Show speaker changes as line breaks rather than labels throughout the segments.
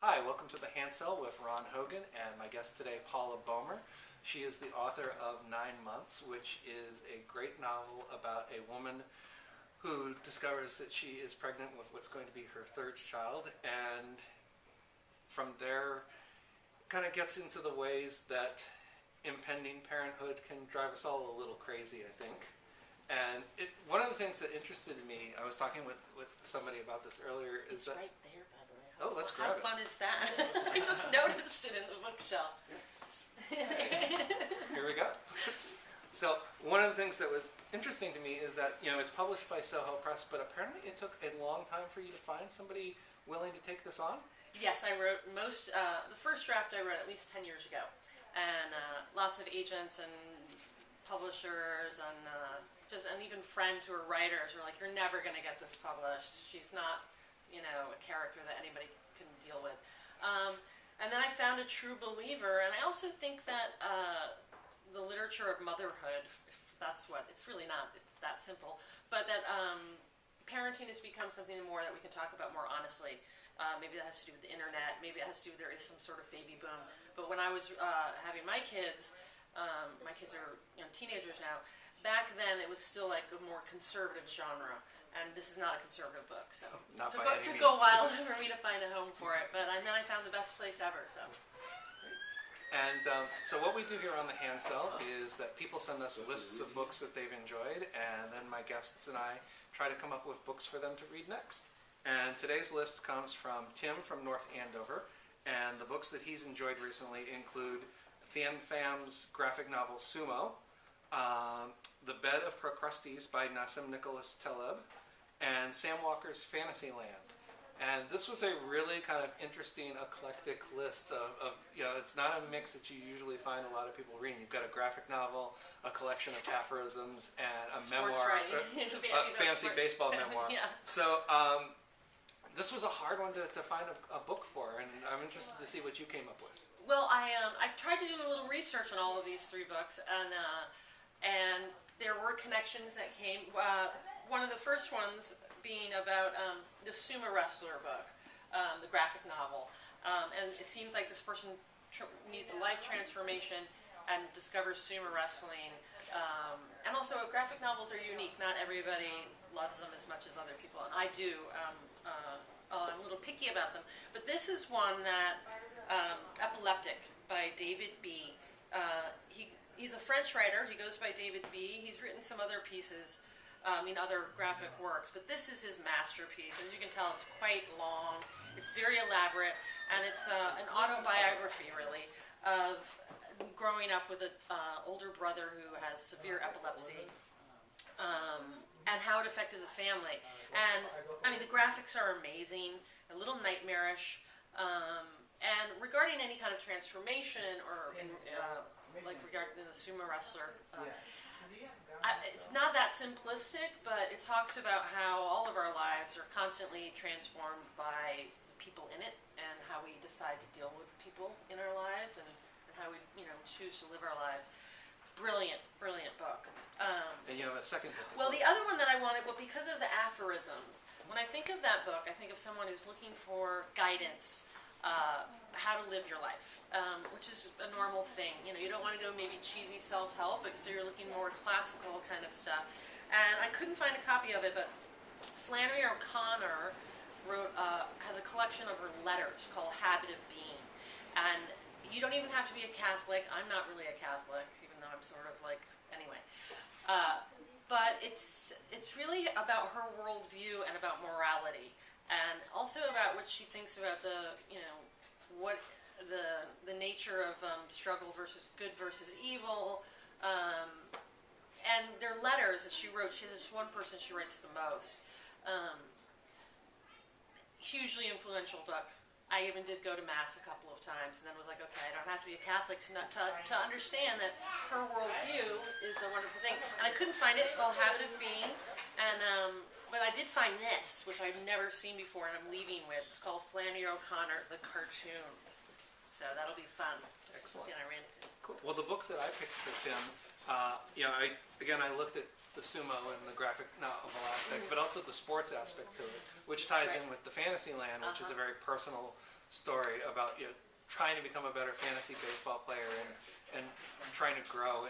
Hi, welcome to the Handsell with Ron Hogan and my guest today, Paula Bomer. She is the author of 9 Months, which is a great novel about a woman who discovers that she is pregnant with what's going to be her third child, and from there kind of gets into the ways that impending parenthood can drive us all a little crazy, I think. And one of the things that interested me, I was talking with somebody about this earlier, is that...
Right there, by the way.
Oh, let's grab it.
How fun is that? I just noticed it in the bookshelf.
Here we go. So one of the things that was interesting to me is that, it's published by Soho Press, but apparently it took a long time for you to find somebody willing to take this on?
Yes, I wrote the first draft I wrote at least 10 years ago. And lots of agents and publishers and even friends who are writers were like, you're never going to get this published. She's not, a character that anybody can deal with. And then I found a true believer, and I also think that the literature of motherhood, if that's what, it's really not, it's that simple, but that parenting has become something more that we can talk about more honestly. Maybe that has to do with the internet, maybe it has to do with there is some sort of baby boom. But when I was having my kids are teenagers now, back then it was still like a more conservative genre. And this is not a conservative book, so it took a while for me to find a home for it. And then I found the best place ever. So.
And so what we do here on the Handsell is that people send us lists of books that they've enjoyed, and then my guests and I try to come up with books for them to read next. And today's list comes from Tim from North Andover, and the books that he's enjoyed recently include Thien Pham's graphic novel Sumo, The Bed of Procrustes by Nassim Taleb, and Sam Walker's Fantasyland. And this was a really kind of interesting, eclectic list of it's not a mix that you usually find a lot of people reading. You've got a graphic novel, a collection of aphorisms, and a memoir, a fancy baseball memoir. Yeah. So this was a hard one to find a book for, and I'm interested to see what you came up with.
Well, I tried to do a little research on all of these 3 books, and there were connections that came. One of the first ones being about the sumo wrestler book, the graphic novel. And it seems like this person needs a life transformation and discovers sumo wrestling. And also, graphic novels are unique. Not everybody loves them as much as other people, and I do. I'm a little picky about them. But this is one that, Epileptic by David B. He's a French writer. He goes by David B. He's written some other pieces, other graphic works, but this is his masterpiece. As you can tell, it's quite long, it's very elaborate, and it's an autobiography, really, of growing up with an older brother who has severe epilepsy, and how it affected the family. And, the graphics are amazing, a little nightmarish, and regarding any kind of transformation, or regarding the sumo wrestler, it's not that simplistic, but it talks about how all of our lives are constantly transformed by people in it, and how we decide to deal with people in our lives, and how we choose to live our lives. Brilliant book.
And you have a second book.
Well, the other one that I wanted, because of the aphorisms, when I think of that book, I think of someone who's looking for guidance, how to live your life, which is a normal thing. You don't want to go maybe cheesy self-help, so you're looking more classical kind of stuff. And I couldn't find a copy of it, but Flannery O'Connor has a collection of her letters called Habit of Being. And you don't even have to be a Catholic. I'm not really a Catholic, even though I'm sort of anyway. But it's really about her worldview and about morality. And also about what she thinks about the nature of struggle versus good versus evil, and their letters that she wrote. She has this one person she writes the most. Hugely influential book. I even did go to Mass a couple of times, and then was like, okay, I don't have to be a Catholic to understand that her worldview is a wonderful thing. And I couldn't find it. It's called Habit of Being, and but I did find this, which I've never seen before, and I'm leaving with. It's called Flannery O'Connor, the Cartoon. So that'll be fun. That's something I ran into.
Cool. Well, the book that I picked for Tim, I looked at the sumo and the graphic novel aspect, but also the sports aspect to it, which ties in with the Fantasyland, which is a very personal story about trying to become a better fantasy baseball player and trying to grow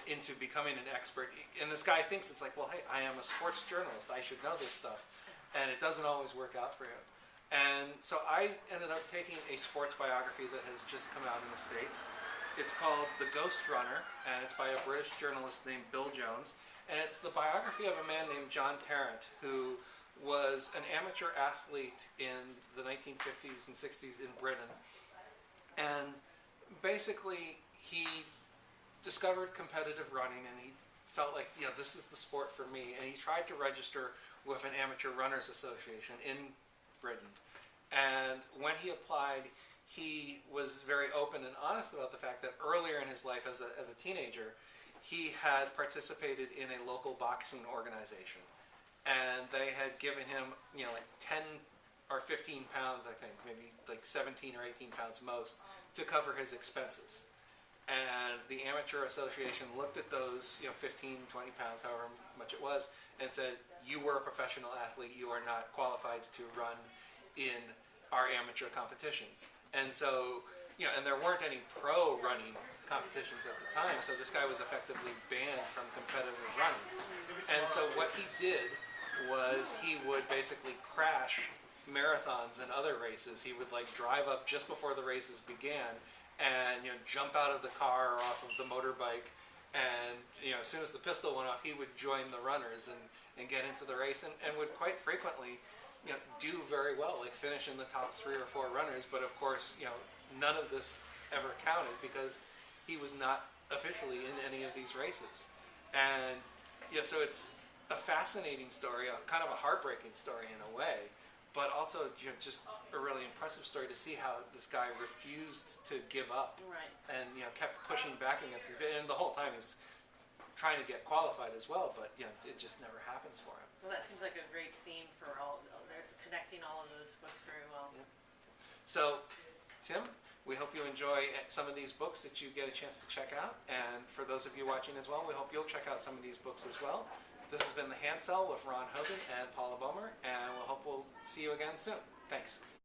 into becoming an expert. And this guy thinks it's like, well, hey, I am a sports journalist. I should know this stuff. And it doesn't always work out for him. And so I ended up taking a sports biography that has just come out in the States. It's called The Ghost Runner, and it's by a British journalist named Bill Jones. And it's the biography of a man named John Tarrant, who was an amateur athlete in the 1950s and 60s in Britain. And basically, he discovered competitive running, and he felt like, this is the sport for me. And he tried to register with an amateur runners association in Britain. And when he applied, he was very open and honest about the fact that earlier in his life as a teenager, he had participated in a local boxing organization. And they had given him, like 10 or 15 pounds, I think, maybe like 17 or 18 pounds most, to cover his expenses. And the amateur association looked at those, 15, 20 pounds, however much it was, and said, you were a professional athlete, you are not qualified to run in our amateur competitions. And so, and there weren't any pro running competitions at the time, so this guy was effectively banned from competitive running. And so what he did was he would basically crash marathons and other races. He would like drive up just before the races began and jump out of the car or off of the motorbike, and as soon as the pistol went off, he would join the runners and get into the race, and would quite frequently do very well, like finish in the top 3 or 4 runners. But of course, none of this ever counted because he was not officially in any of these races. And so it's a fascinating story, kind of a heartbreaking story in a way, but also just a really impressive story to see how this guy refused to give up,
Right.
and kept pushing back against his, and the whole time he's trying to get qualified as well, but it just never happens for him.
Well, that seems like a great theme for all. It's connecting all of those books very well.
Yeah. So, Tim, we hope you enjoy some of these books that you get a chance to check out, and for those of you watching as well, we hope you'll check out some of these books as well. This has been the Handsell with Ron Hogan and Paula Bomer, and we hope we'll see you again soon. Thanks.